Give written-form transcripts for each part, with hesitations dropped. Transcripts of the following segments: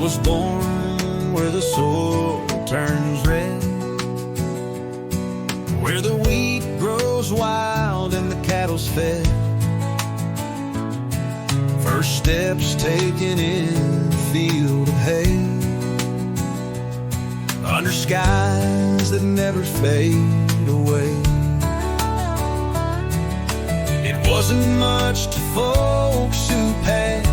was born where the soil turns red, where the wheat grows wild and the cattle's fed. First steps taken in a field of hay, under skies that never fade away. It wasn't much to folks who pass,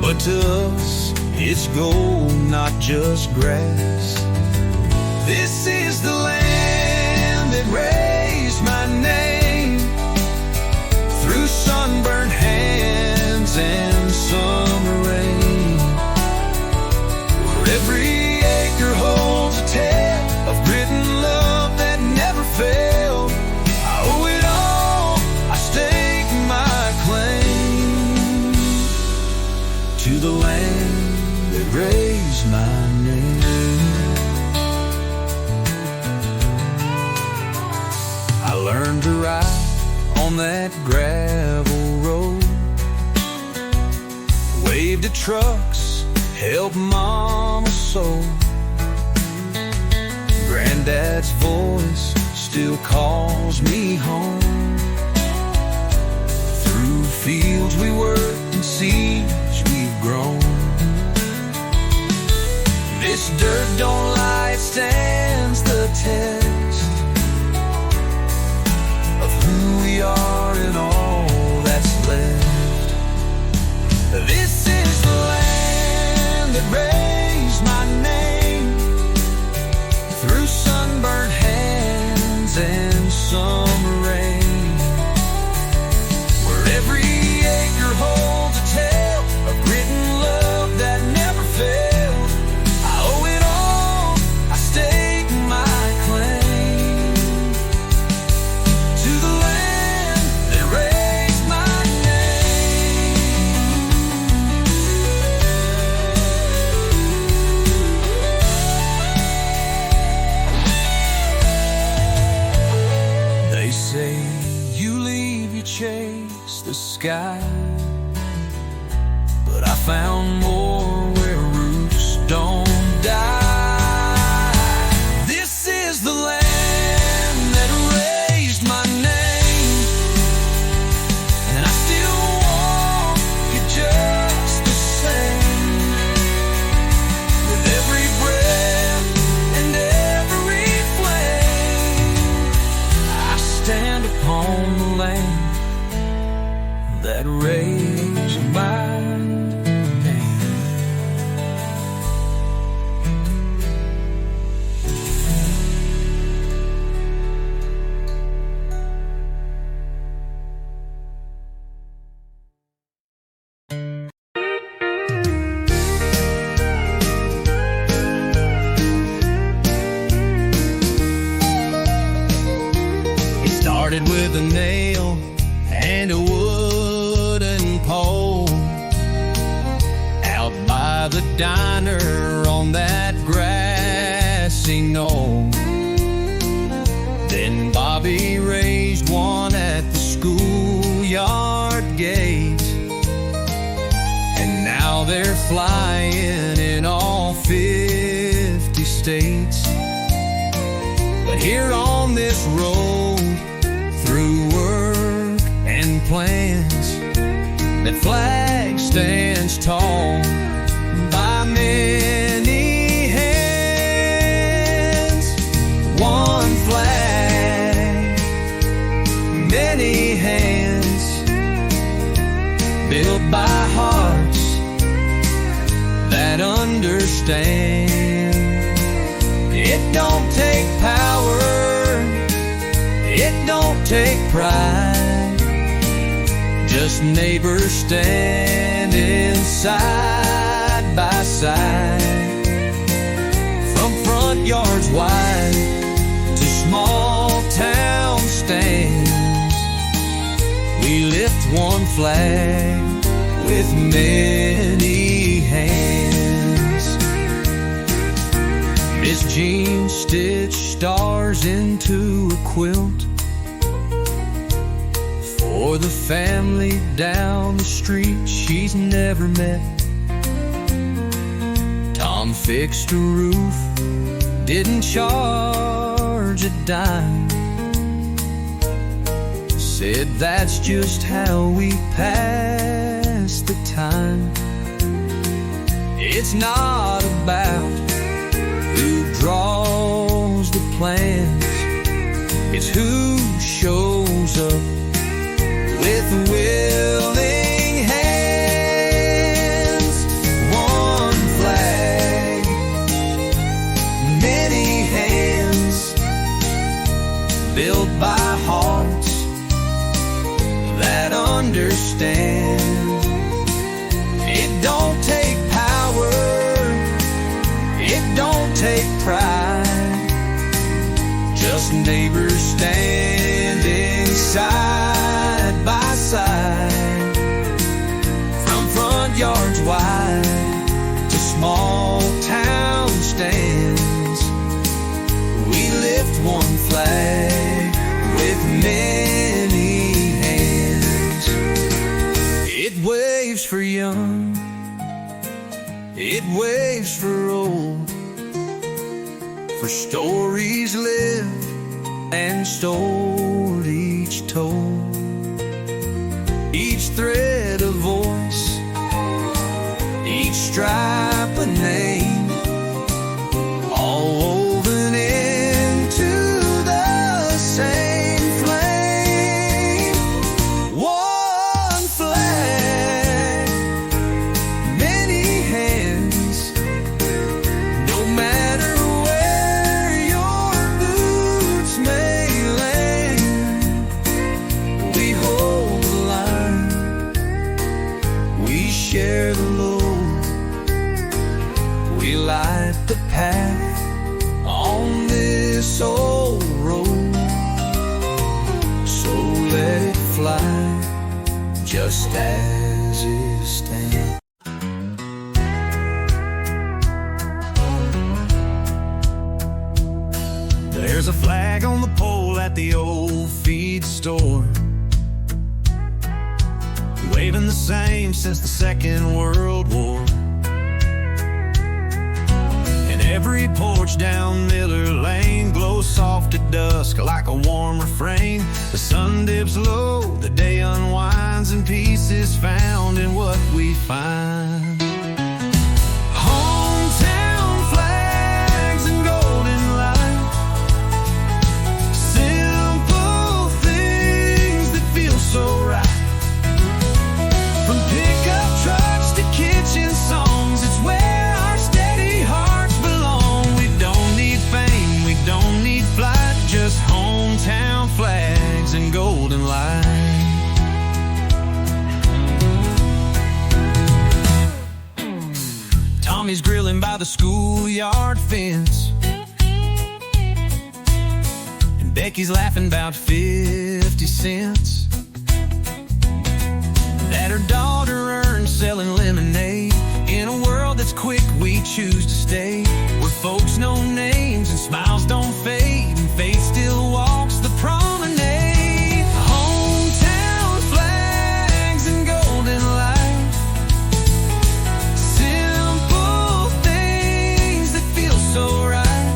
but to us it's gold, not just grass. This is the land that raised my name, through sunburned hands and summer rain, where every acre holds a tale of grit and love that never failed. I owe it all, I stake my claim to the land that raised my name. I learned to ride on that gravel road, waved at trucks, helped mama sew. Granddad's voice still calls me home, through fields we worked and seeds we've grown. This dirt don't lie, it stands the test of who we are and all that's left. This is the land that raised my name, through sunburned hands and summer rain, where every acre holds a tale of grit and love that never failed. I owe it all, I stake my claim to the land that raised my name. They say you leave, you chase the sky, but I found more where roots don't die. This is the land that raised my name, and I still want it just the same. With every breath and every flame, I stand upon the land that raised my name. It started with a nail and a wooden pole out by the diner on that grassy knoll. Then Bobby raised one at the schoolyard gate, and now they're flying in all 50 states. But here on this road, through work and plans, that flag stands tall by many hands. One flag, many hands, built by hearts that understand. It don't take power, it don't take pride, just neighbors standing side by side. From front yards wide to small town stands, we lift one flag with many hands. Miss Jean stitched stars into a quilt for the family down the street she's never met. fixed a roof, didn't charge a dime. Said that's just how we pass the time. It's not about who draws the plans, it's who shows up with willing hands. One flag, many hands, built by hearts that understand. It don't take power, it don't take pride, just neighbors standing side by side. From front yards wide to small town stands, we lift one flag with many hands. It waves for young, it waves for old, for stories lived and stored, each told, each thread a voice, each stripe a name, all woven into the same flame. One flag, many hands, no matter where your boots may land. We hold the line, we share the load, we light the path on this old road. So let it fly, just as it stands. There's a flag on the pole at the old feed store, waving the same since the Second World War. And every porch down Miller Lane glows soft at dusk like a warm refrain. The sun dips low, the day unwinds, and peace is found in what we find. Hometown flags and golden light, simple things that feel so right. From pickup trucks to kitchen songs, it's where our steady hearts belong. We don't need fame, we don't need flight, just hometown flags and golden light. Tommy's grilling by the schoolyard fence, and Becky's laughing about 50 cents that her daughter earned selling lemonade. In a world that's quick, we choose to stay where folks know names and smiles don't fade, and faith still walks the promenade. Hometown flags and golden light, simple things that feel so right.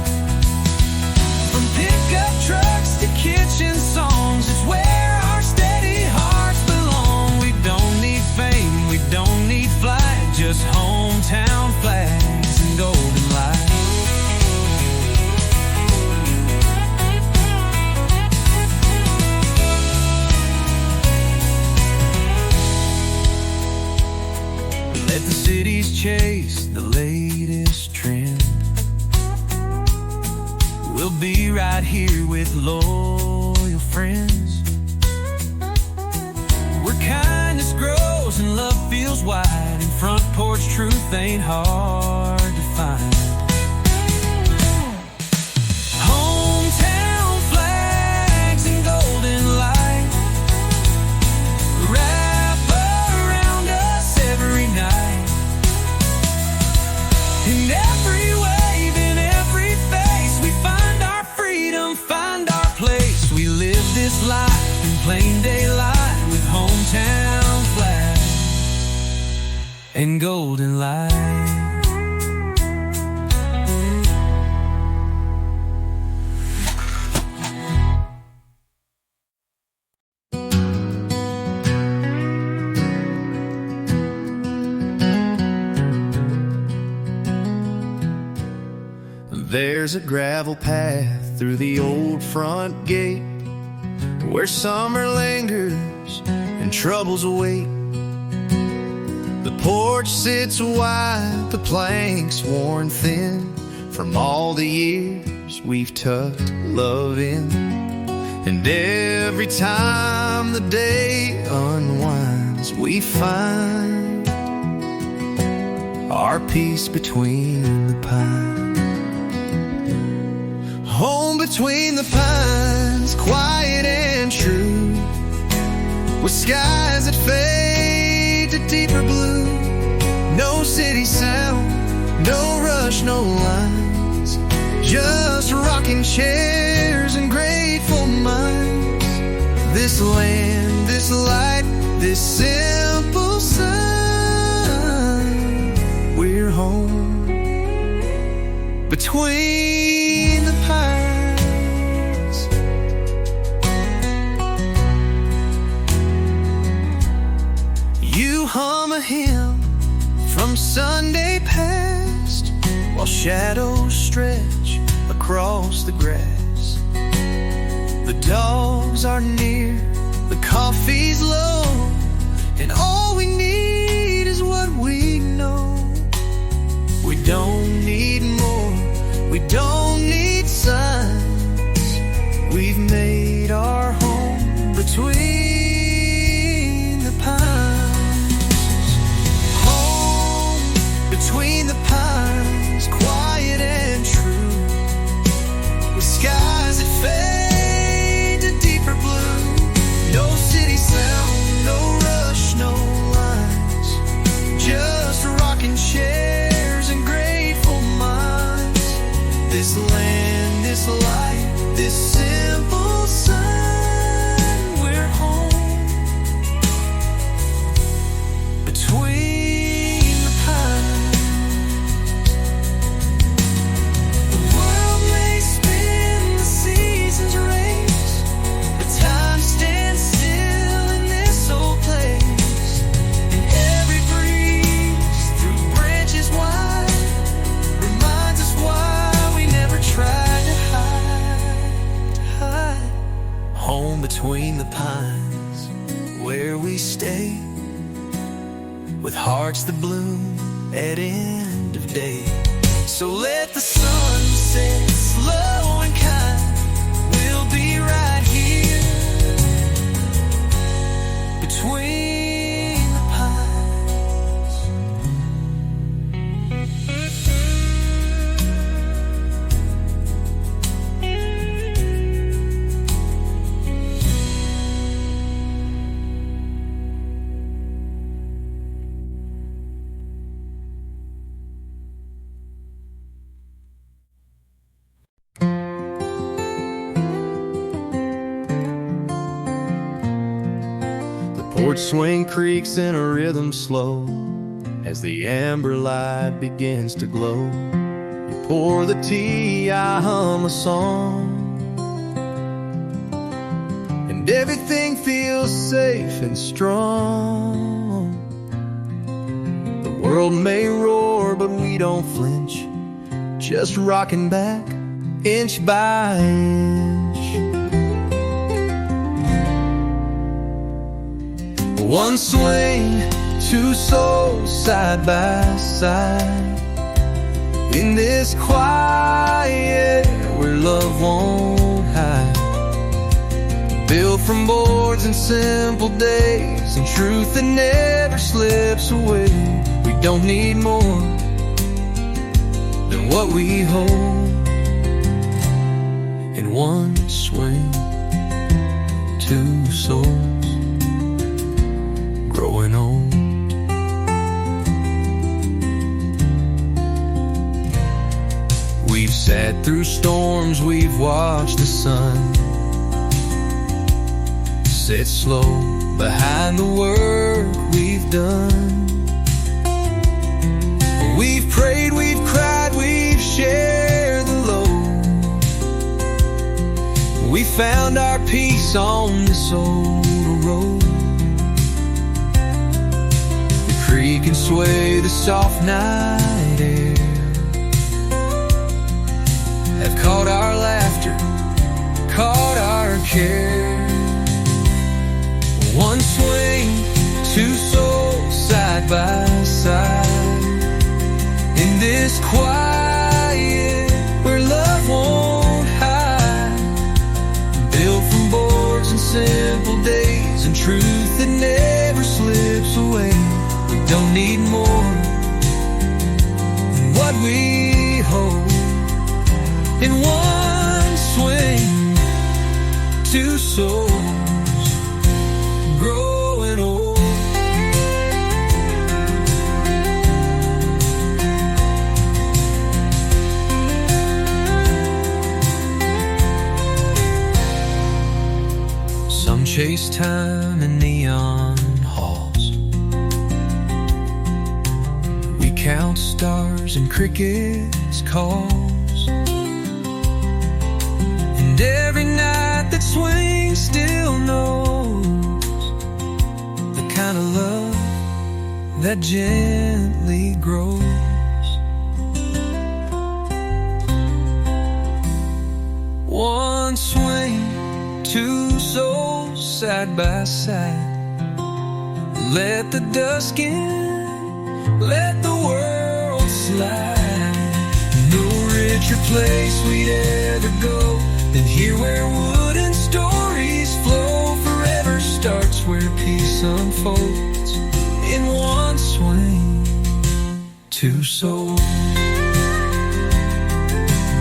From pickup trucks to kitchen songs, it's where our steady hearts belong. We don't need fame, we don't need flight, just hometown flags and golden light. Let the cities chase the latest trend, we'll be right here with loyal friends, where kindness grows and love feels wide, and front porch truth ain't hard to find. Hometown flags and golden light wrap around us every night, in every wave, in every face, we find our freedom, find our place. We live this life in plain daylight with hometown flags and golden light. There's a gravel path through the old front gate where summer lingers and troubles await. The porch sits wide, the planks worn thin from all the years we've tucked love in. And every time the day unwinds, we find our peace between the pines. Home between the pines, quiet and true, with skies that fade to deeper blue. No city sound, no rush, no lines, just rocking chairs and grateful minds. This land, this light, this simple sign, we're home between the pines. You hum a hymn from Sunday past while shadows stretch across the grass. The dogs are near, the coffee's low, and all we need is what we know. We don't need more, we don't need signs. We've made our home between the pines. Home between the pines, quiet and true, with skies that fade to deeper blue. No city sound, no rush, no lines, just rocking chairs and grateful minds. This land, this life, this simple sign, we're home between the pines. The world may spin, the seasons race, but time stands still in this old place. And every breeze through branches wide reminds us why we never tried to hide. Home between the pines, where we stay, with hearts that bloom at end of day. So let the sun set slow and kind, we'll be right here between the pines. The porch swing creaks in a rhythm slow as the amber light begins to glow. You pour the tea, I hum a song, and everything feels safe and strong. The world may roar, but we don't flinch, just rocking back inch by inch. One swing, two souls side by side, in this quiet where love won't hide. Built from boards and simple days, and truth that never slips away. We don't need more than what we hold. In one swing, two souls growing old. We've sat through storms, we've watched the sun set slow behind the work we've done. We've prayed, we've cried, we've shared the load. We found our peace on this old road. The creek can sway the soft night air, have caught our laughter, caught our care. One swing, two souls side by side, in this quiet where love won't hide, built from boards and simple days and truth that never slips away. We don't need more than what we hold. In one swing, two souls growing old. Some chase time in neon halls. We count stars and crickets' calls. And every night that swings still knows the kind of love that gently grows. One swing, two souls side by side. Let the dusk in, let the world slide. No richer place we'd ever go than here where wooden stories flow. Forever starts where peace unfolds. In one swing, two souls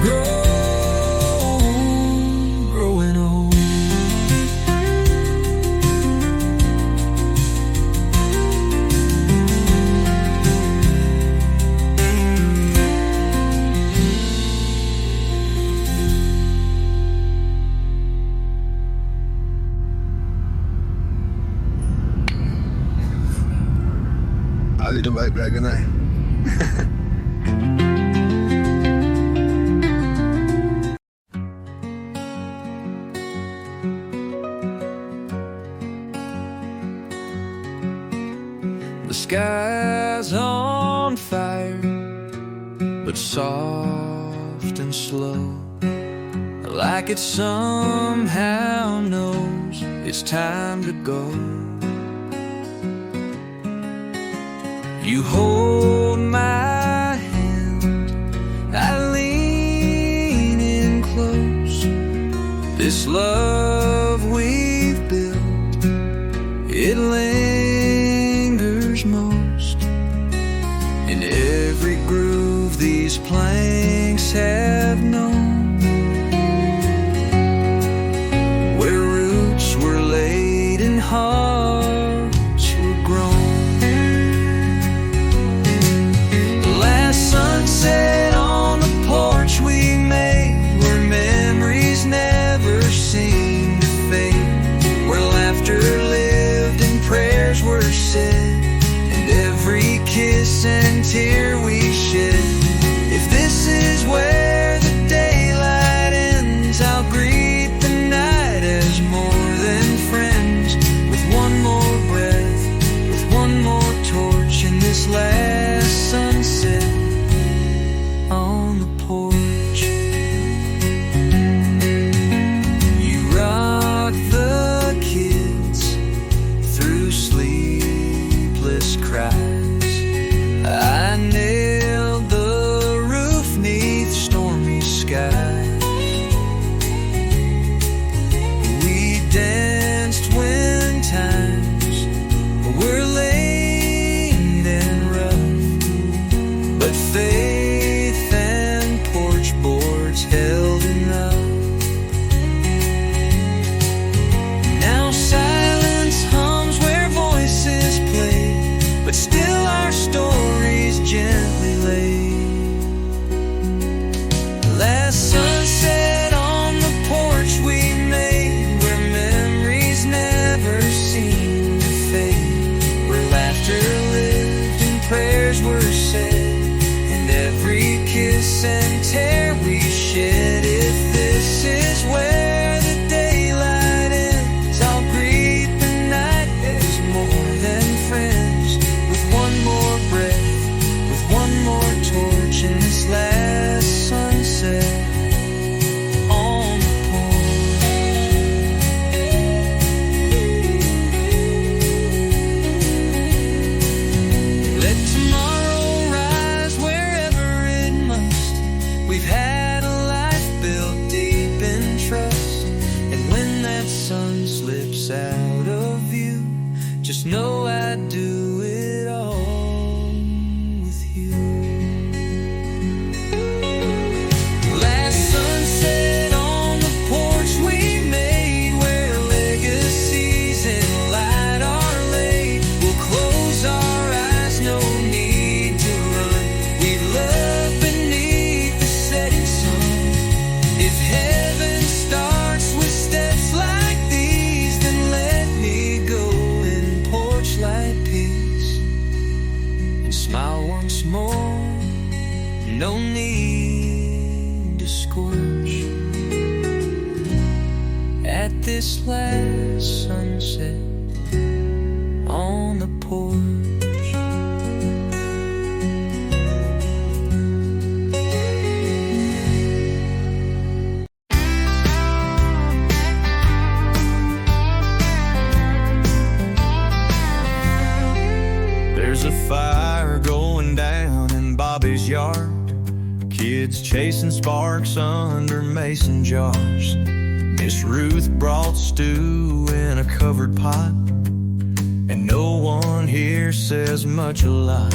growing old. I'll leave them back, good night. The sky's on fire, but soft and slow, like it somehow knows it's time to go. You hold my hand, I lean in close. This love we've built, it lingers most in every groove these planks have known, where roots were laid and hearts were grown. Sunset on the porch we made, where memories never seem to fade, where laughter lived and prayers were said, and every kiss and tear we shed. If this is where the daylight ends, I'll greet the night as more than friends, with one more breath, with one more torch in this last sunset on the porch. You rock the kids through sleepless cries. I nailed the roof 'neath stormy skies. We danced when times were late and rough, but faith and porch boards held enough. Now silence hums where voices play, but still our stories gently lay. Last sunset on the porch we made, where memories never seem to fade, where laughter lived and prayers were said, and every kiss and tear we shed. If this is where the daylight ends, I'll greet the night as more than friends, with one more breath, with one more torch in this last sunset Just know I'd do it all with you. Last sunset on the porch we made, where legacies in light are laid. We'll close our eyes, no need to run. We love beneath the setting sun. If heaven starts with steps like these, then let me go in porch light peace and smile once more. No need to scorch at this last sunset on the porch. There's a fire going down in Bobby's yard. Kids chasing sparks under mason jars. Miss Ruth brought stew in a covered pot, and no one here says much a lot.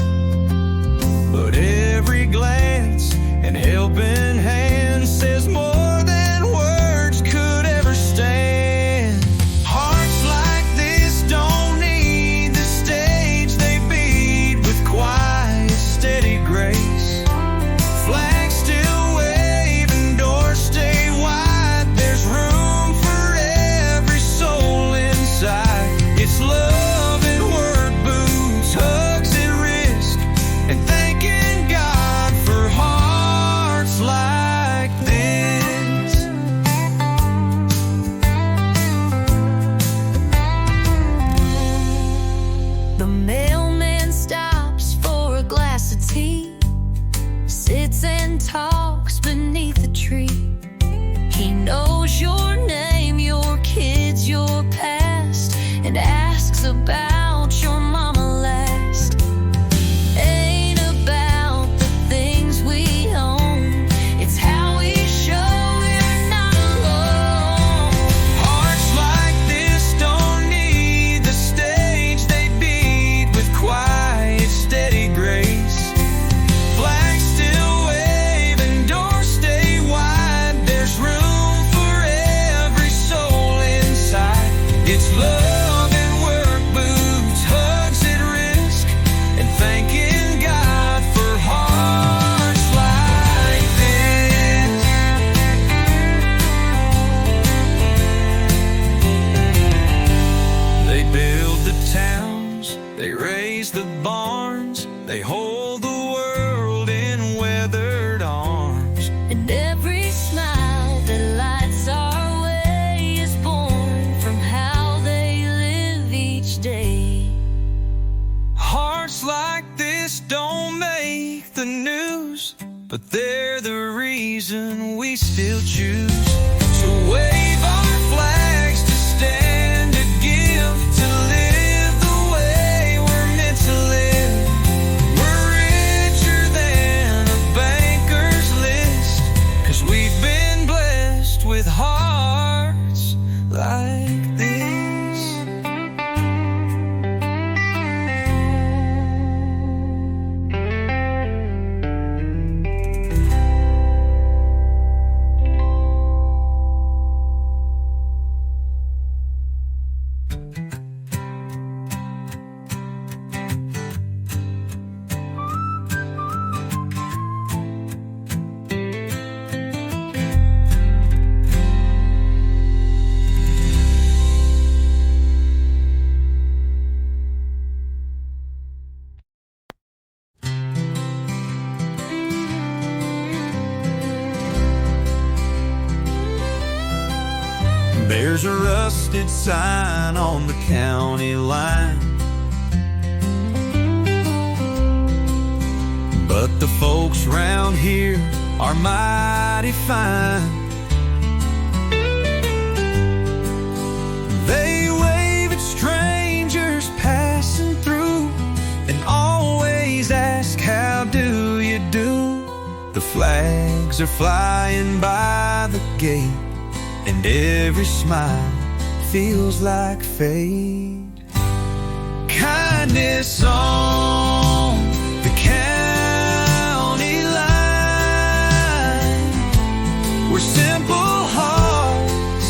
But every glance and helping hand says more than words could ever stand. Hearts like this don't need the stage, they beat with quiet, steady grace. Flags still wave and doors stay wide. There's room for every soul inside. It's love at work, boots, hugs at risk, and thanking God for hearts like this. The mailman stops for a glass of tea, sits and talks beneath a tree. He knows your name, your kids, your past, and asks about your mama last. Ain't about the things we own, it's how we show we're not alone. Hearts like this don't need the stage, they beat with quiet, steady grace. Flags still wave and doors stay wide. There's room for every soul inside. It's love and work, boots, hugs at risk, and thanking God for hearts like this. They build the towns, they raise the barns, they hold the world in weathered arms. And every smile that lights our way is born from how they live each day. Hearts like this don't make the news, but they're the reason we still choose to wave our flags, to stand, to give, to live the way we're meant to live. We're richer than a banker's list, 'cause we've been blessed with hearts like this. There's a rusted sign on the county line, but the folks round here are mighty fine. They wave at strangers passing through and always ask, how do you do? The flags are flying by the gate, and every smile feels like fate. kindness on the county line, where simple hearts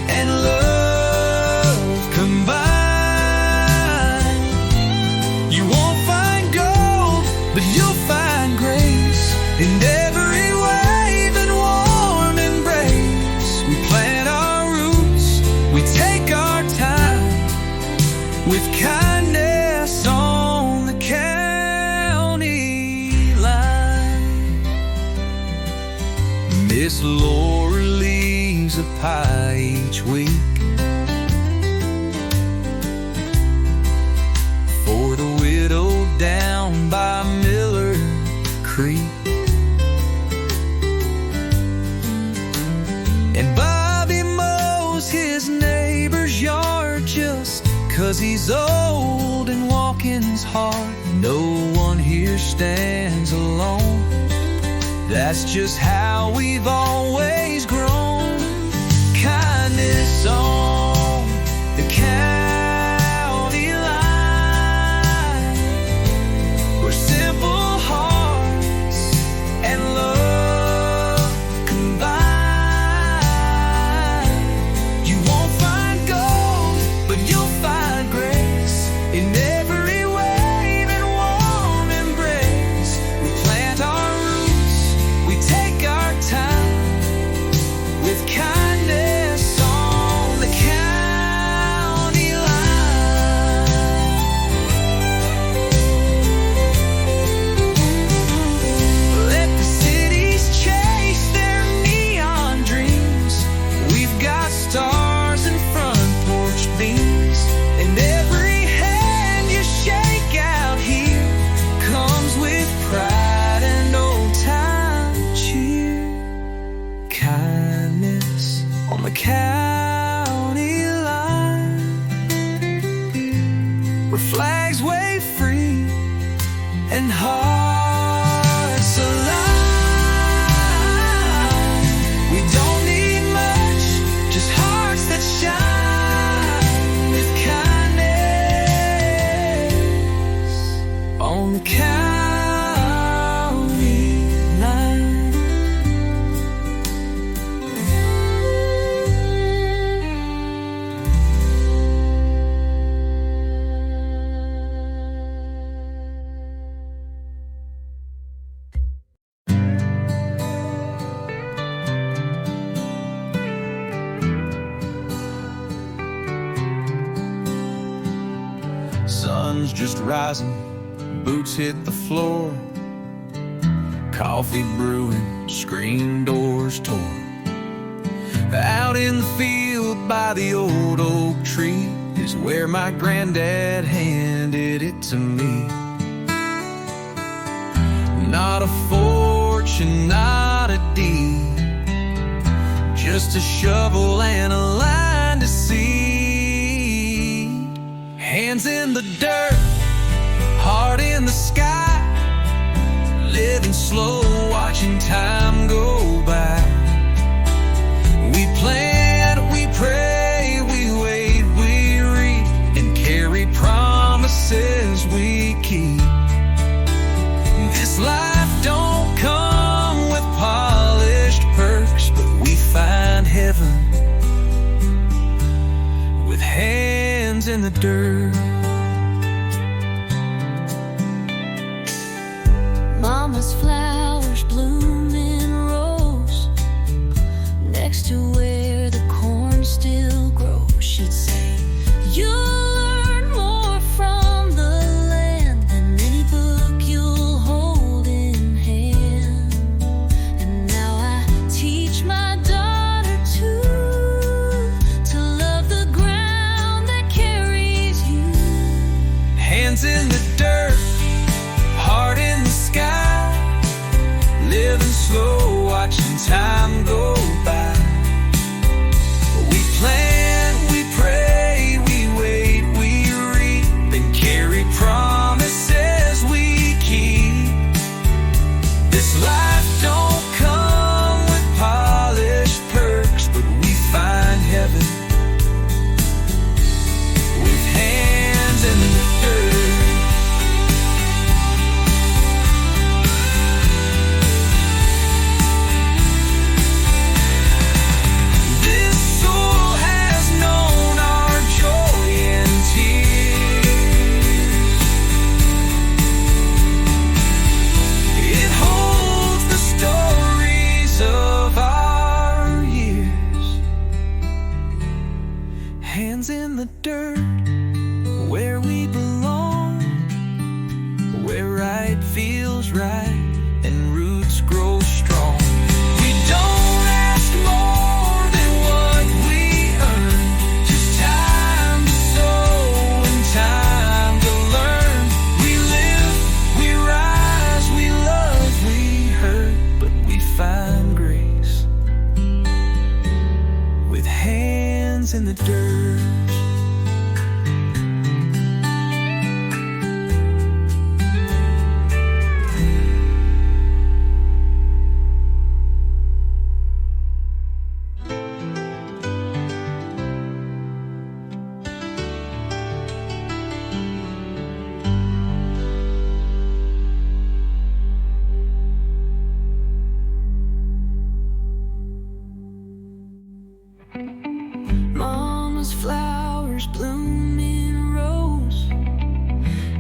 and love combine. You won't find gold, but you'll find grace in every wave and warm embrace. We plant our roots, we take our time, with kindness on the county line. Miss Laura leaves a pie each week for the widow down by Miller Creek. And Bobby mows his neighbor's yard just 'cause he's old and walking's hard. No one here stands alone. That's just how we've always grown. Kindness on the county line, where simple hearts and love combine. You won't find gold, but you'll find grace in every wave and warm embrace. We plant our roots, we take our time, with kindness on the county line. Let the cities chase their neon dreams. We've got stars and front porch beams, and every hand you shake out here comes with pride and old-time cheer. Kindness on the county line, where flags wave free and hearts align. We don't need much, just hearts that shine, with kindness on the county line. Sun's just rising, boots hit the floor, coffee brewing, screen doors torn. Out in the field by the old oak tree is where my granddad handed it to me. Not a fortune, not a deed, just a shovel and a line to seed. Hands in the dirt, heart in the sky, living slow, watching time go by. We plant, we pray, we wait, we read, and carry promises we keep. This life don't come with polished perks, but we find heaven with hands in the dirt. Mama's flowers bloom in rows next to where the corn still grows. She'd say, "You'll learn more from the land than any book you'll hold in hand." And now I teach my daughter to love the ground that carries you. Hands in the dirt, heart in the sky, living slow, watching time go by. We plant, we pray, we wait, we read, then carry promises we keep. This life don't come with polished perks, but we find heaven with hands in the dirt. heard, where we belong, where right feels right and roots grow strong. We don't ask more than what we earn, just time to sow and time to learn. We live, we rise, we love, we hurt, but we find grace with hands in the dirt. Mama's flowers bloom in rows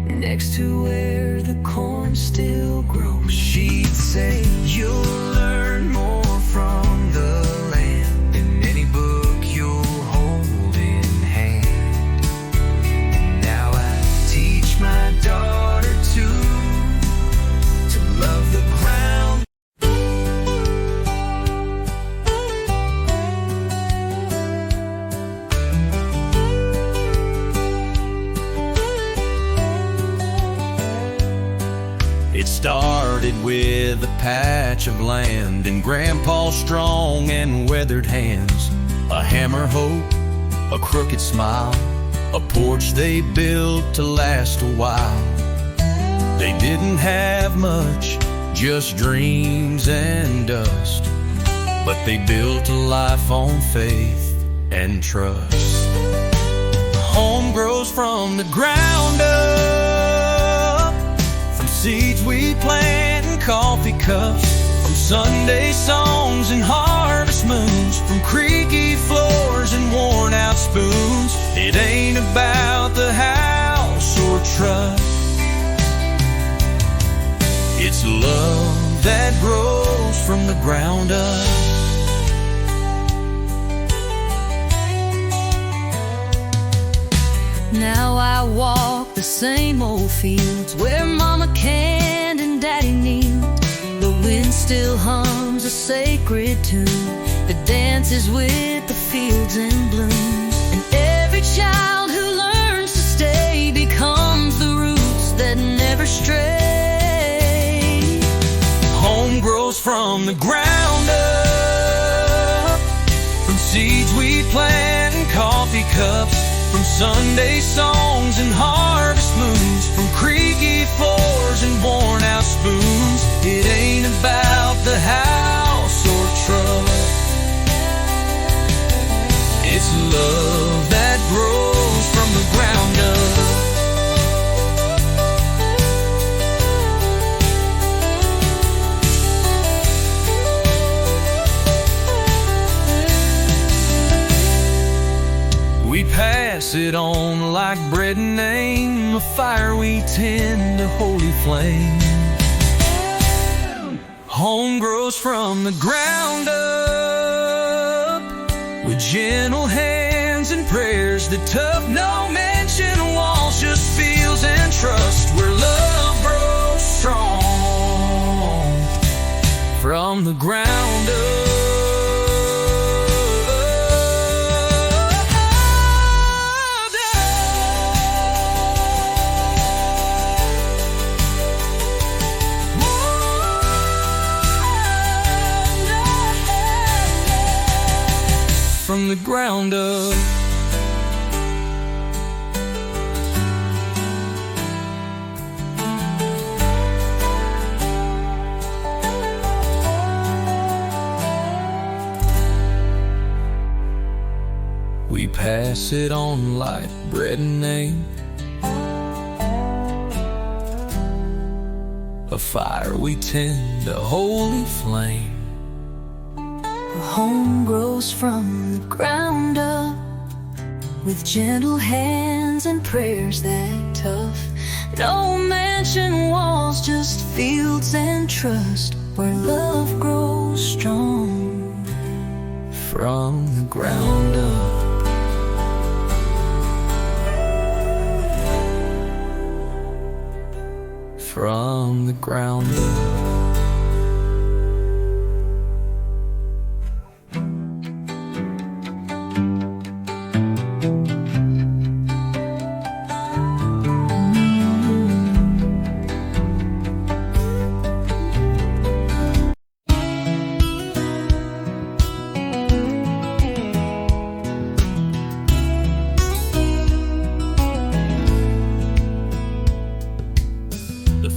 next to where the corn still grows. She'd say, you'll learn more from the land than any book you'll hold in hand. And now I teach my daughter to love the ground. It started with a patch of land and Grandpa's strong and weathered hands, a hammer hoe, a crooked smile, a porch they built to last a while. They didn't have much, just dreams and dust, but they built a life on faith and trust. Home grows from the ground up, from seeds we plant and coffee cups, from Sunday songs and harvest moons, from creaky floors and worn out spoons. It ain't about the house or truck, it's love that grows from the ground up. Now I walk the same old fields where Mama canned and Daddy kneeled. The wind still hums a sacred tune that dances with the fields in bloom. And every child who learns to stay becomes the roots that never stray. Home grows from the ground up, from seeds we plant and coffee cups, from Sunday songs and harvest moons, from creaky floors and worn out spoons. It ain't about the house or truck, it's love that grows from the ground up. We pass it on like bread and name, a fire we tend, a holy flame. Home grows from the ground up, with gentle hands and prayers that tough. No mention walls, just feels and trust, where love grows strong from the ground up. From the ground up. We pass it on like bread and name, a fire we tend, a holy flame. Home grows from the ground up, with gentle hands and prayers that tough. No mansion walls, just fields and trust, where love grows strong from the ground up. from the ground up.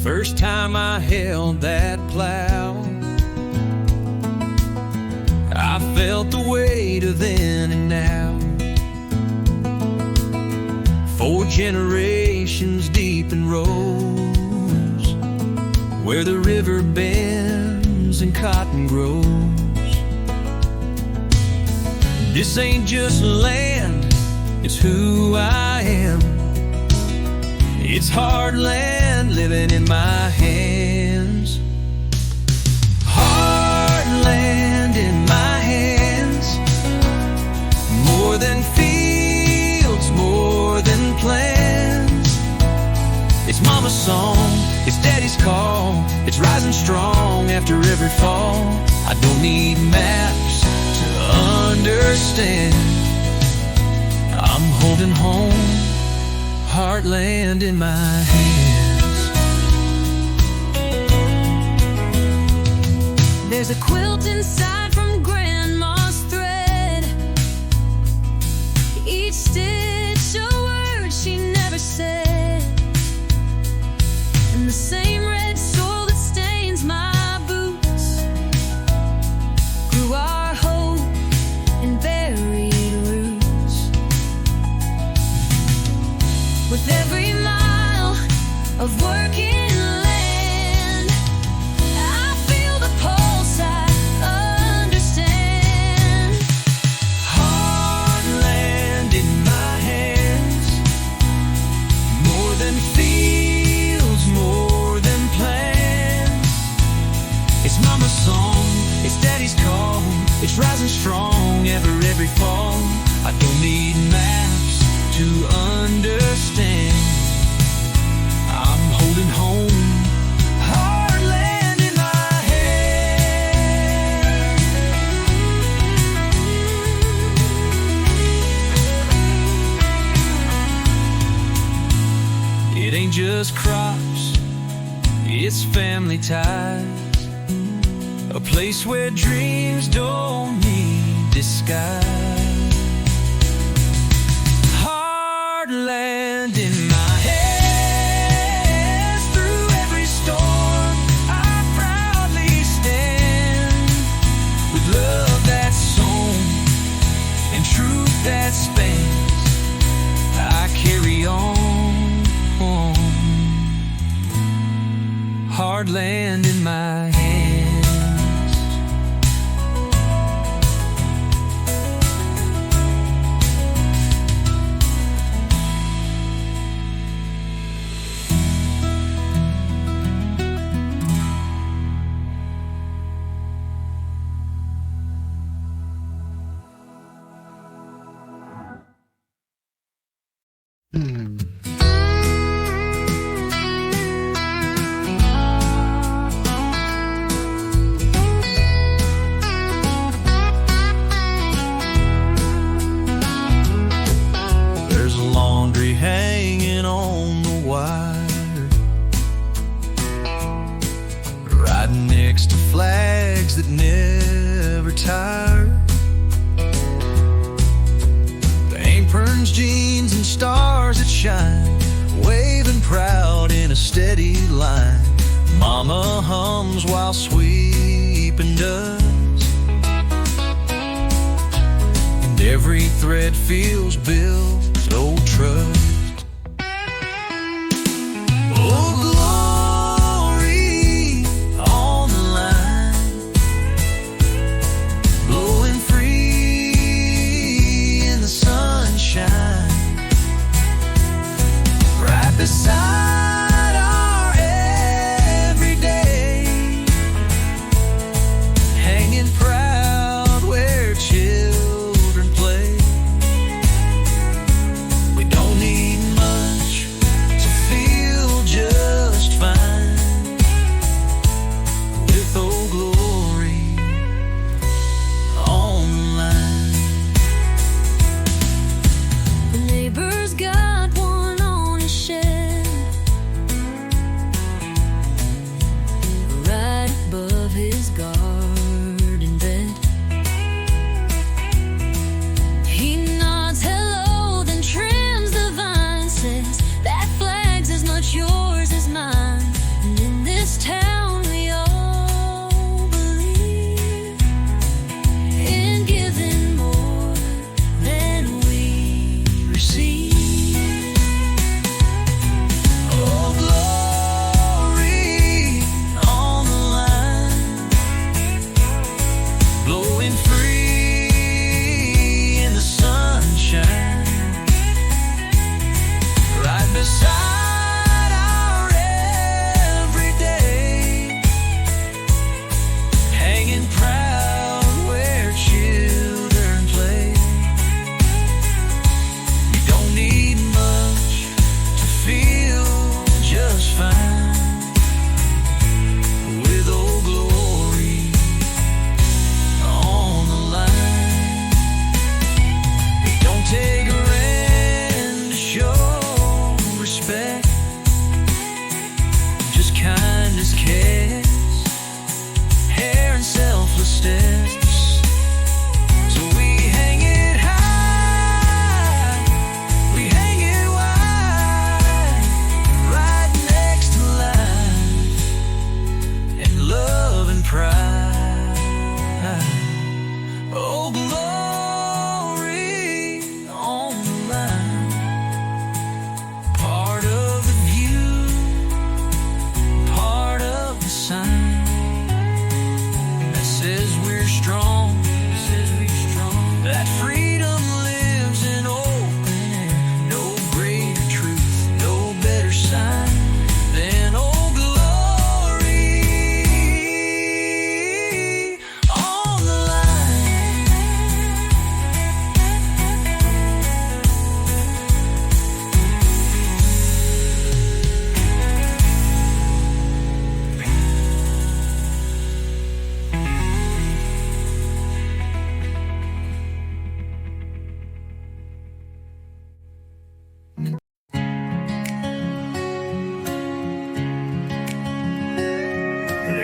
First time I held that plow, I felt the weight of then and now. 4 generations deep in rows, where the river bends and cotton grows. This ain't just land, it's who I am. It's hard land living in my hands. Hard land in my hands. More than fields, more than plans. It's mama's song, it's daddy's call. It's rising strong after every fall. I don't need maps to understand. I'm holding home. Heartland in my hands. There's a quilt inside from Grandma's thread. Each stitch a word she never said. And the same red soil that stains my boots grew our hope and buried roots. With every mile of working land, I feel the pulse, I understand. Hard land in my hands. More than fields, more than plans. It's mama's song, it's daddy's call. It's rising strong ever every fall. I don't need maps to understand. I'm holding home. Hard land in my hand. It ain't just crops, it's family ties. A place where dreams don't need disguise. Land in my hands. Through every storm I proudly stand. With love that's sown and truth that spans, I carry on. Hard land in my hands. There's laundry hanging on the wire, right next to flags that never tire. The aprons, jeans, and stars that shine, waving proud in a steady line. Mama hums while sweeping does, and every thread feels built old trust. Oh, glory on the line, blowing free in the sunshine, right beside our everyday, hanging proud where children play. We don't need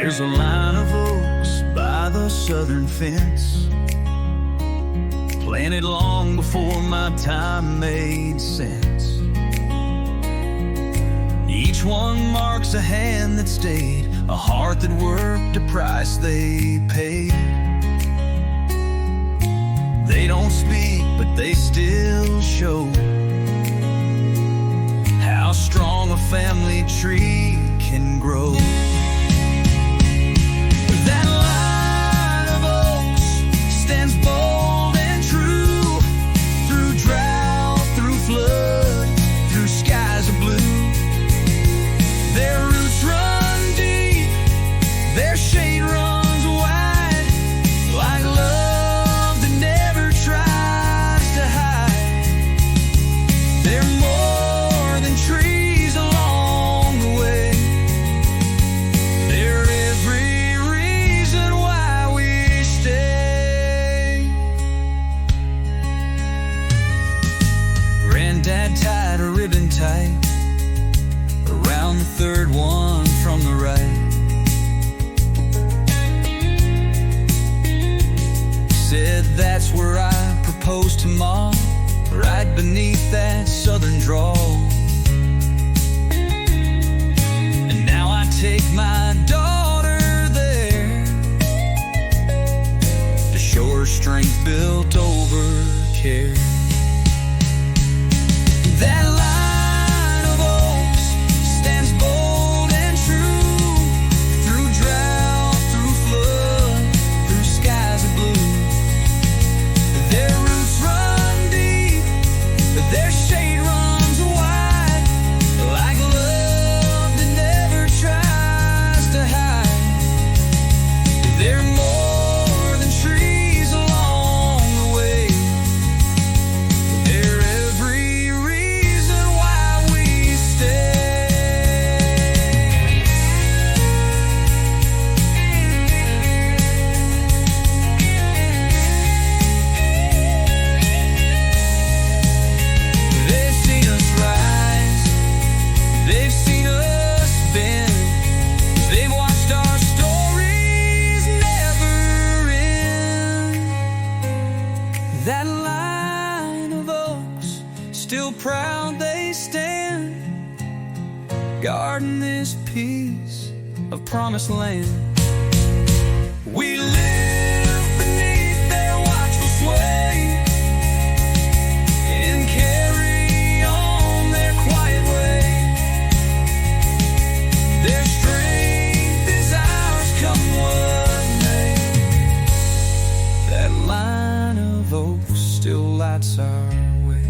There's a line of oaks by the southern fence, planted long before my time made sense. Each one marks a hand that stayed, a heart that worked, a price they paid. They don't speak, but they still show how strong a family tree can grow. That line of oaks stands bold and true, through drought, through flood, through skies of blue. Their roots run deep, their shade runs wide, like love that never tries to hide. They're more than trees along the way. They're every reason why we stay. Granddad tied a ribbon tight around the third one from the right. Said that's where I proposed to Mom, right beneath that southern draw. And now I take my daughter there to show her strength built over care. That line of oaks stands bold and true, through drought, through flood, through skies of blue. Their roots run deep, their shade runs wide, like love that never tries to hide. They're more than trees along the way. They're every reason why we stay. They've seen us rise, they've seen us bend, they've watched our stories never end. That line of oaks, still proud they stand, guarding this piece of promised land. We live beneath their watchful sway, and carry on their quiet way. Their strength is ours, come what may. That line of oaks still lights our way.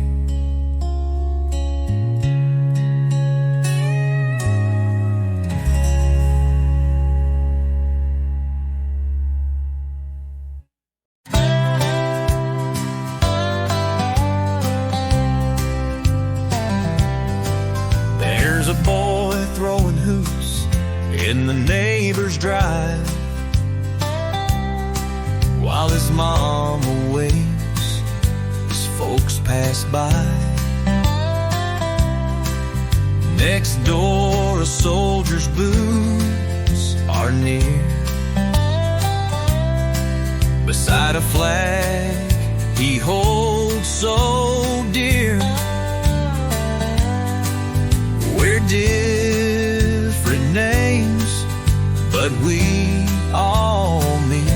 There's a boy throwing hoops in the neighbor's drive, while his mama waves as folks pass by. Next door, a soldier's boots are near, beside a flag he holds so dear. We're different names, but we all meet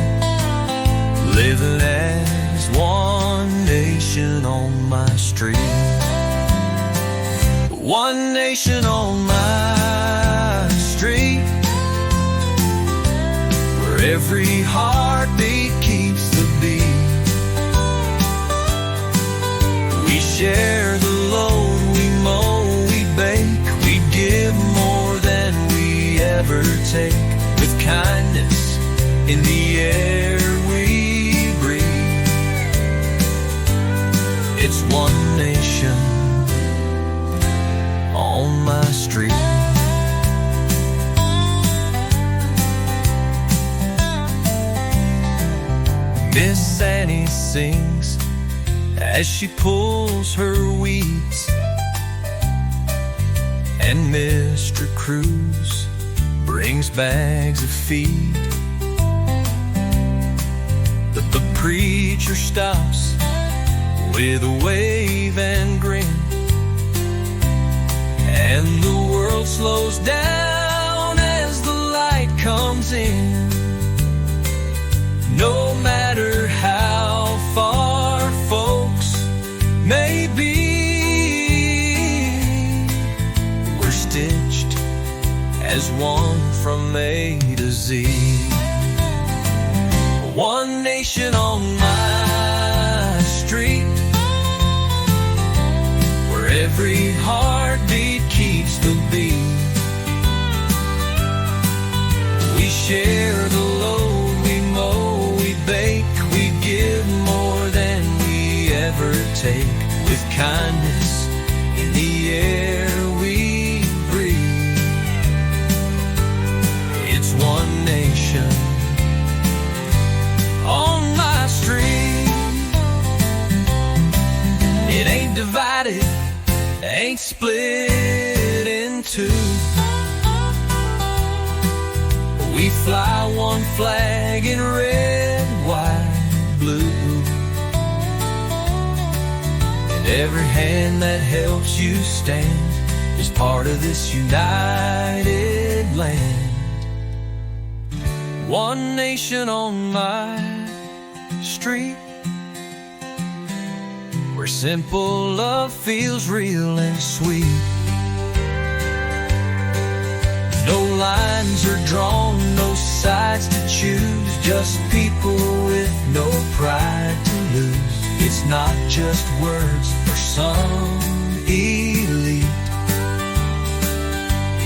living as one nation on my street. One nation on my street, where every heartbeat keeps the beat. We share the load, we mow, we bake, we give more than we ever take, with kindness in the air we breathe. It's one nation on my street. Miss Annie sings as she pulls her weeds, and Mr. Cruz brings bags of feed. The preacher stops with a wave and grin, and the world slows down as the light comes in. No matter how far folks may be, we're stitched as one from A to Z. One nation on my street, where every heartbeat keeps the beat. We share the load, we mow, we bake, we give more than we ever take. With kindness in the air we breathe. It's one nation on my street. It ain't divided, ain't split in two. We fly one flag in red, white, blue. And every hand that helps you stand is part of this united land. One nation on my street, where simple love feels real and sweet. No lines are drawn, no sides to choose, just people with no pride to lose. It's not just words for some elite.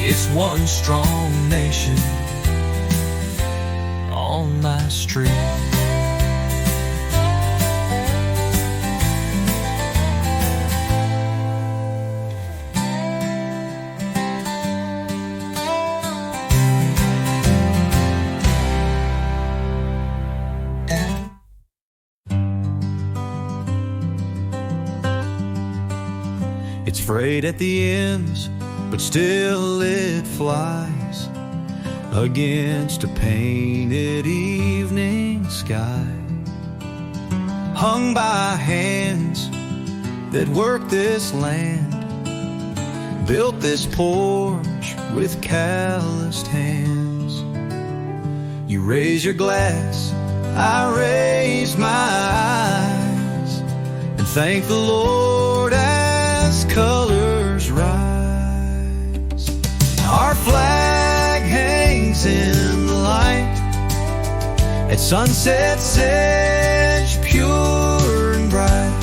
It's one strong nation on my street. It's frayed at the ends, but still it flies against a painted evening sky, hung by hands that work this land, built this porch with calloused hands. You raise your glass, I raise my eyes, and thank the Lord as colors rise. Our flag hangs in the light at sunset's edge, pure and bright,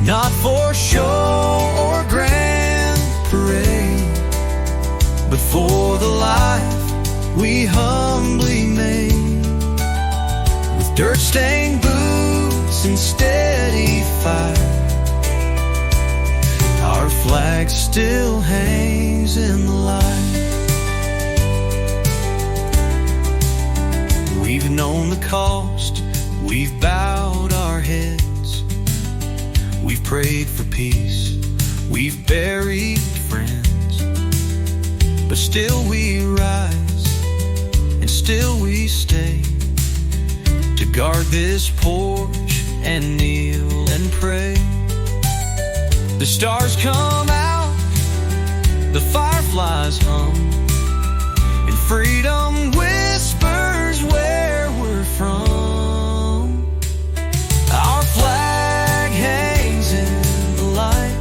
not for show or grand parade, but for the life we humbly made, with dirt-stained boots and steady fire. Our flag still hangs in the light. We've known the cost, we've bowed our heads, we've prayed for peace, we've buried friends, but still we rise, and still we stay, to guard this porch and kneel and pray. The stars come out, the fireflies hum, and freedom whispers where we're from. Our flag hangs in the light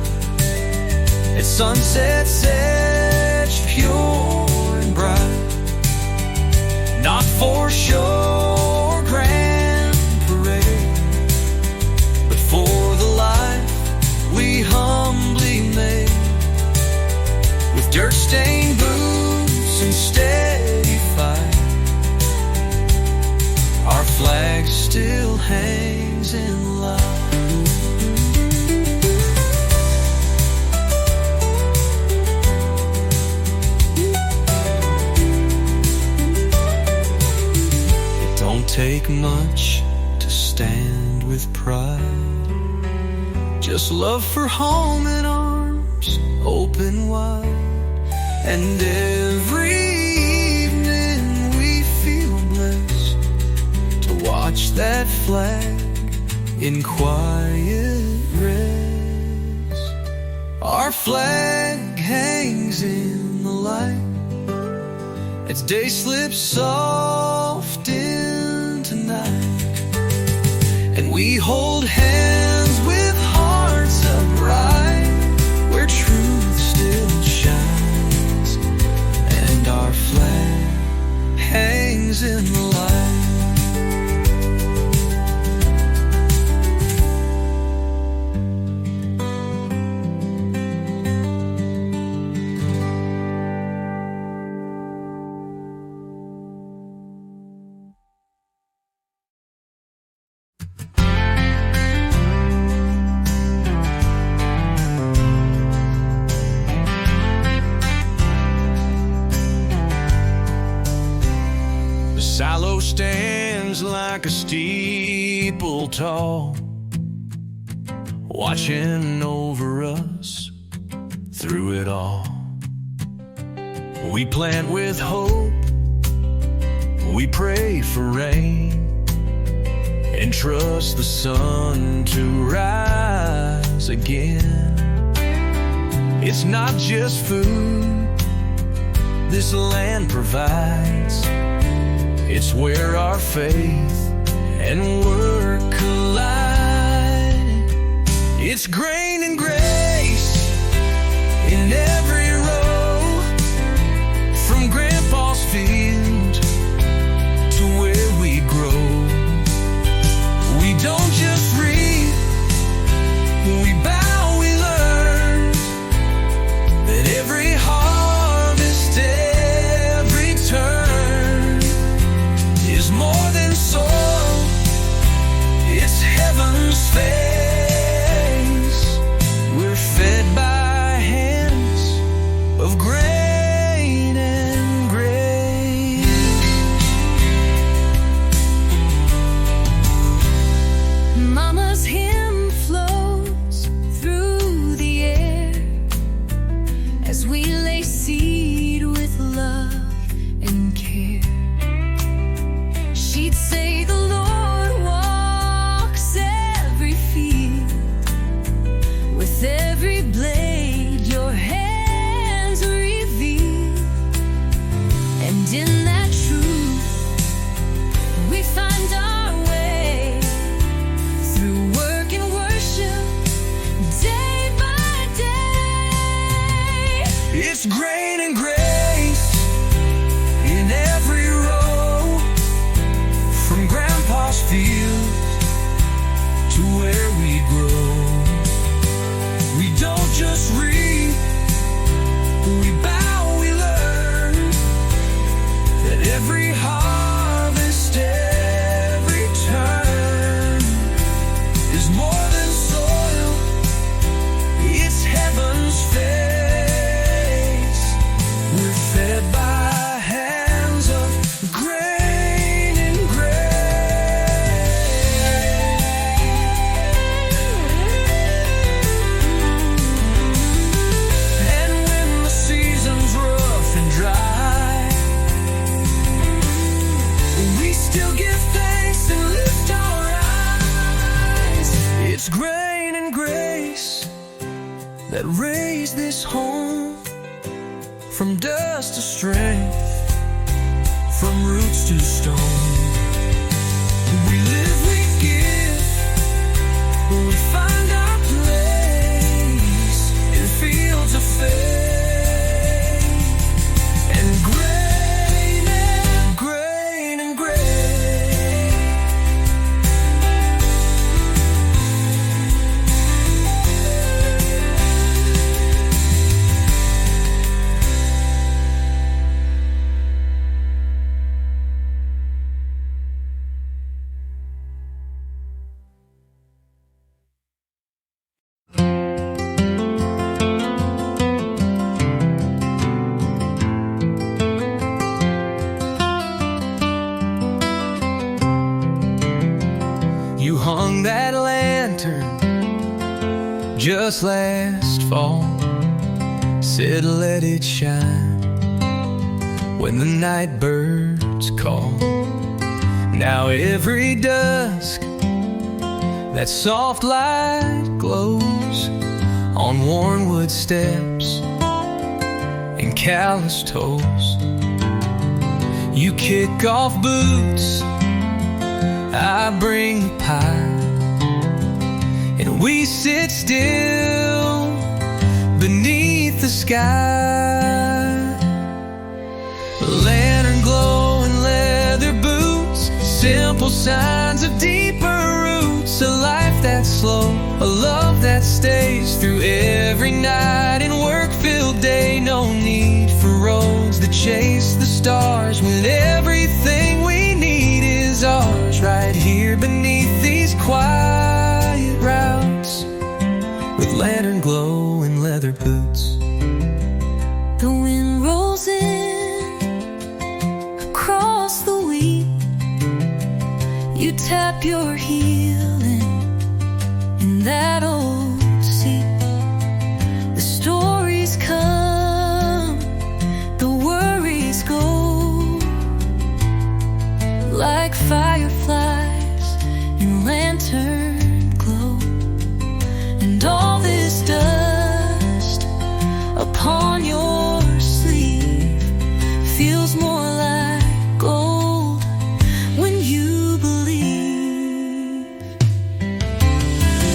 at sunset's edge, pure and bright, not for show or grand parade, but for the life we humbly made, with dirt-stained boots and steady fight. Our flag still hangs in light. It don't take much to stand with pride, just love for home and arms open wide, and every that flag in quiet rest. Our flag hangs in the light as day slips soft into night, and we hold hands with hearts upright where truth still shines, and our flag hangs in the light. Silo stands like a steeple tall, watching over us through it all. We plant with hope, we pray for rain, and trust the sun to rise again. It's not just food this land provides, it's where our faith and work collide. It's grain and grace in every row, from Grandpa's field to where we grow. We don't just reap, we bow, we learn that every harvest, every turn is more than soil, it's heaven's face. We're fed by hands of grain and grace. Mama's hymn flows through the air as we lay seed with love and care. She'd say the Lord walks every field, with every blade your hands reveal, and in that truth we find our way through work and worship day by day. It's grain and grace in every row, from Grandpa's field to where we grow. We don't just reap, we bow, we learn that every harvest, every turn is more than soil, it's heaven's face. We're fed by hands of grain and grace. And when the season's rough and dry, we still give thanks and lift our eyes. It's grain and grace that raise this home, from dust to strength, from roots to stone. We live, we give, we find our place in fields of faith, and grain and grain and grain. You hung that lantern just last fall, said let it shine when the night birds call. Now every dusk, that soft light glows on worn wood steps and calloused toes. You kick off boots, I bring the pie, and we sit still beneath the sky. Lantern glow and leather boots, simple signs of deeper roots. A life that's slow, a love that stays through every night and work-filled day. No need for roads that chase the stars when everything we need is ours, right here beneath these quiet routes with lantern glow and leather boots. The wind rolls in across the wheat. You tap your heel in that old seat. The stories come, the worries go, like fireflies in lantern glow. And all this dust upon your sleeve feels more like gold when you believe.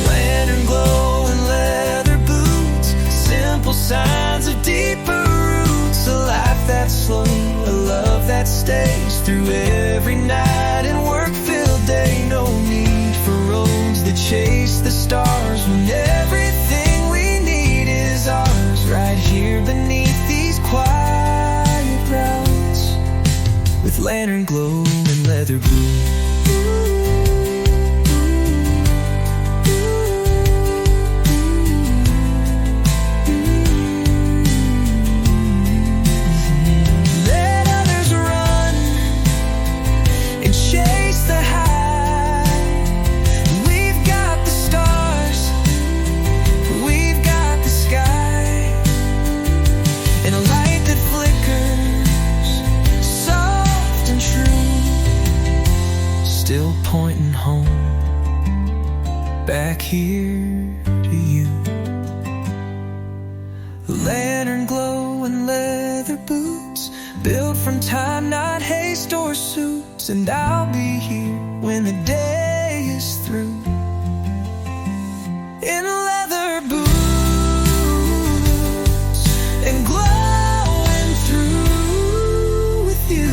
Lantern glow and leather boots, simple signs of deeper roots. A life that's slow, a love that stays through every night and work-filled day. No need for roads that chase the stars when everything we need is ours, right here beneath these quiet routes with lantern glow and leather boots. Let others run and chase the high. We've got the stars, we've got the sky, and a light that flickers, soft and true, still pointing home, back here to you. Lantern glow and leather boots, built from time, not haste or suits. And I'll be here when the day is through, in leather boots and glowing through with you.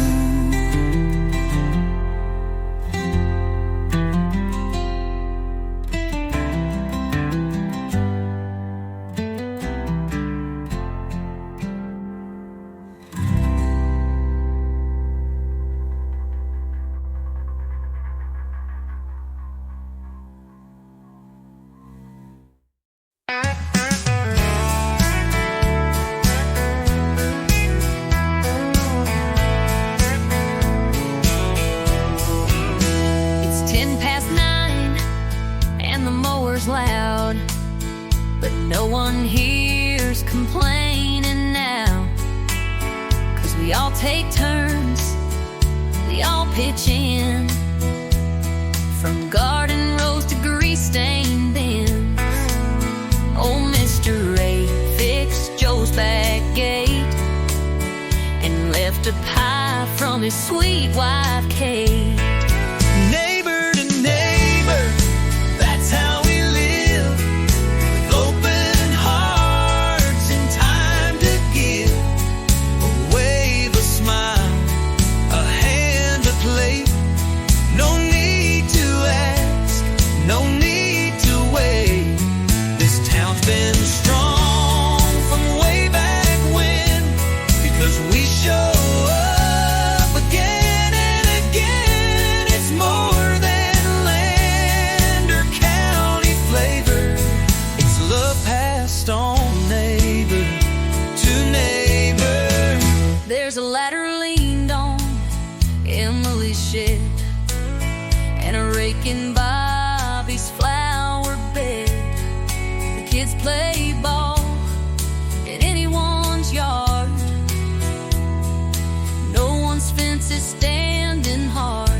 It's 9:10 and the mower's loud, but no one here's complaining now. 'Cause we all take turns, we all pitch in, from garden rows to grease-stained bins. Old Mr. Ray fixed Joe's back gate and left a pie from his sweet wife Kate. Neighbor to neighbor, that's how we live, with open hearts and time to give. A wave, a smile, a hand, a plate. No need to ask, no need to wait. This town's been strong from way back when, because we show up again and again. It's more than land or county flavor, it's love passed on neighbor to neighbor. There's a ladder leaned on Emily's shed and a rake in Bobby's flower bed. The kids play ball in anyone's yard. No one's fence is standing hard.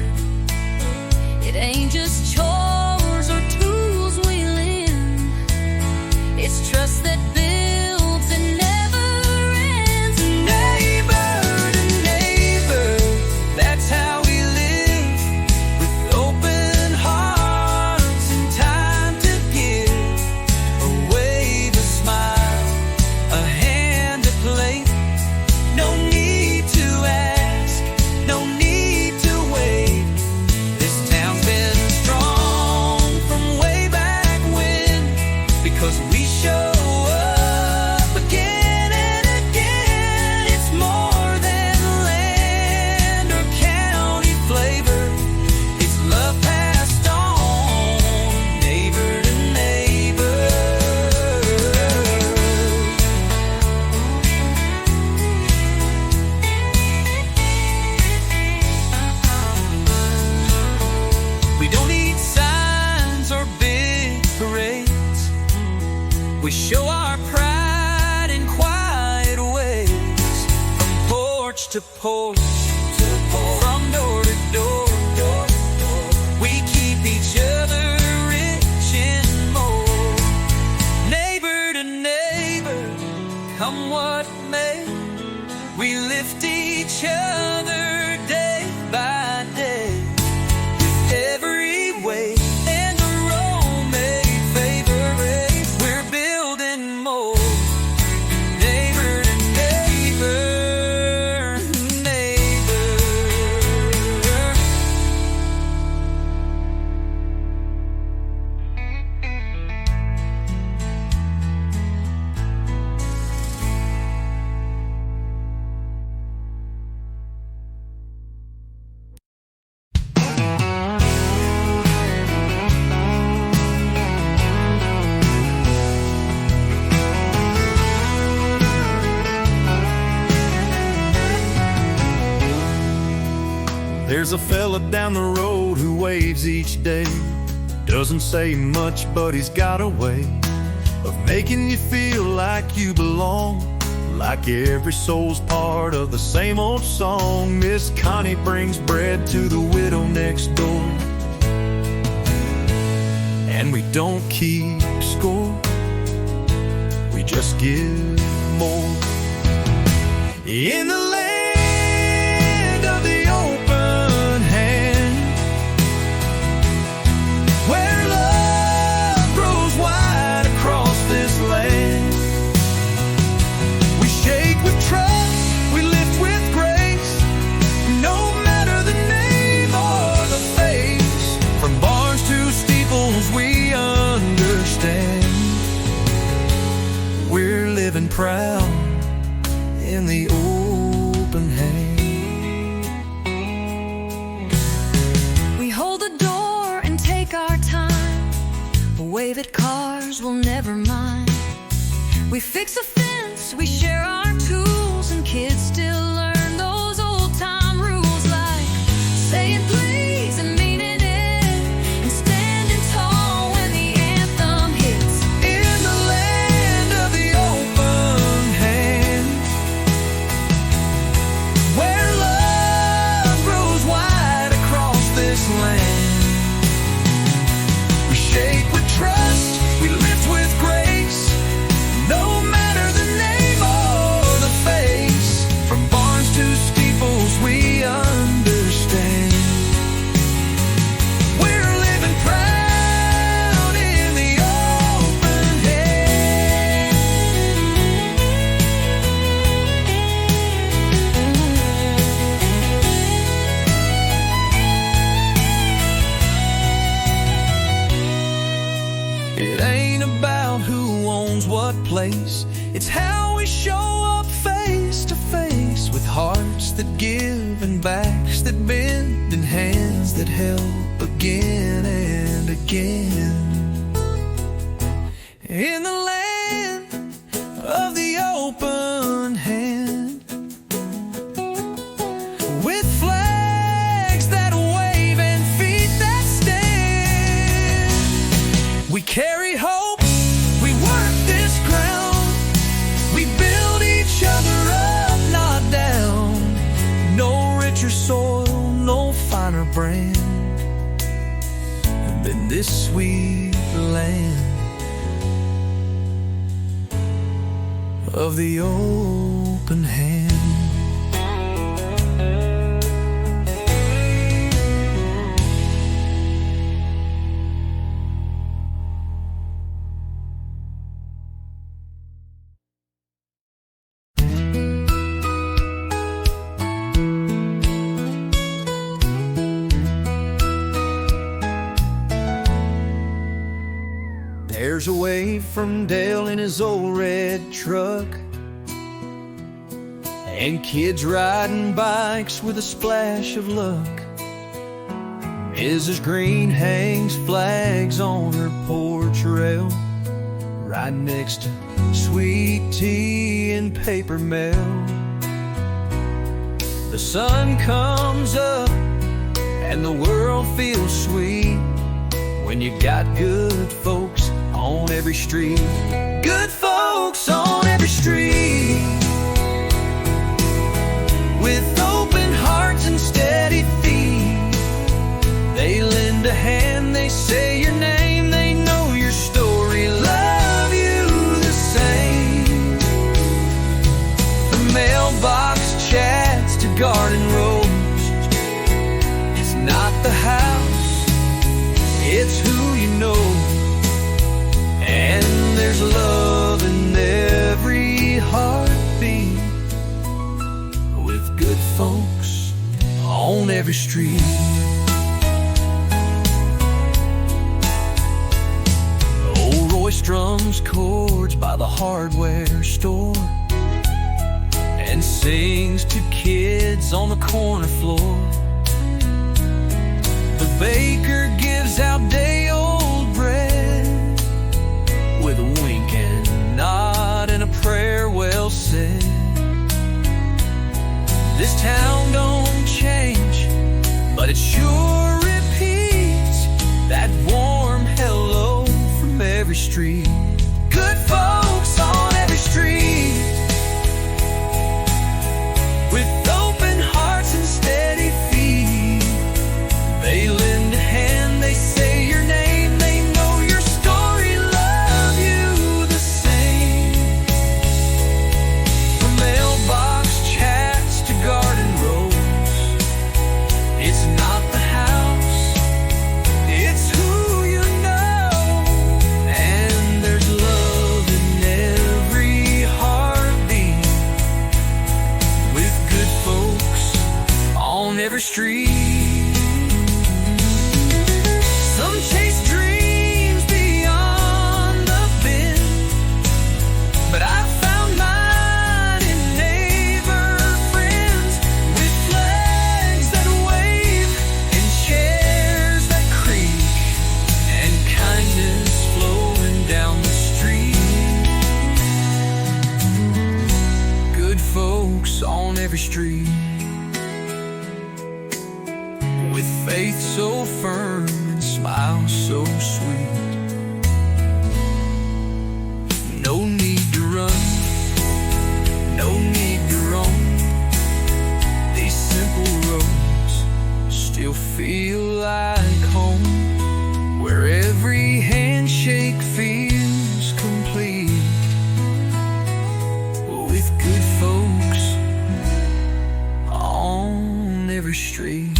porch to porch, from door to door. We keep each other rich and more. Neighbor to neighbor, come what may, we lift each other day by day. Every way and the road may favor race, we're building more. Neighbor to neighbor, neighbor. There's a fella down the road who waves each day. Doesn't say much, but he's got a way of making you feel like you belong, like every soul's part of the same old song. Miss Connie brings bread to the widow next door, and we don't keep score, we just give more. In the land of the open hand, where love grows wide across this land, we shake with trust, we lift with grace, no matter the name or the face. From barns to steeples we understand, we're living proud in the open hand. We hold the door and take our time, wave at cars we'll never mind. We fix a fence, we share our tools, and kids still learn those old-time rules like saying please and meaning it, and standing tall when the anthem hits. In the land of the open hand, where love grows wide across this land, we shake with trust, we lift with grace, no matter the name or the face. From barns to steeples we understand, we're living proud in the open hand. It ain't about who owns what place, it's how we show up face to face, with hearts that give and backs that bend and hands that help again and again. In the land of the open hand, with flags that wave and feet that stand, we carry hope, we work this ground, we build each other up, not down. No richer soil, no finer brand than this sweet land of the open hand. There's a wave from Dale in his old red truck, and kids riding bikes with a splash of luck. Mrs. Green hangs flags on her porch rail, right next to sweet tea and paper mail. The sun comes up and the world feels sweet when you got good folks on every street. Good folks on every street, with mailbox chats to garden rows. It's not the house, it's who you know. And there's love in every heartbeat, with good folks on every street. Old Roy strums chords by the hardware store and sings to kids on the corner floor. The baker gives out day-old bread with a wink and a nod and a prayer well said. This town don't change, but it sure repeats that warm hello from every street. Good folks on every street, with open hearts and steady feet. They lend a hand, they say your name, they know your story, love you the same. From mailbox chats to garden rows, it's not the house, it's who you know. And there's love in every heartbeat, with good folks on every street. Some chase dreams beyond the bend, but I found mine in neighbor friends, with flags that wave and chairs that creak and kindness flowing down the street. Good folks on every street, with faith so firm and smile so sweet. No need to run, no need to roam. These simple roads still feel like home, where every handshake feels complete, with good folks on every street.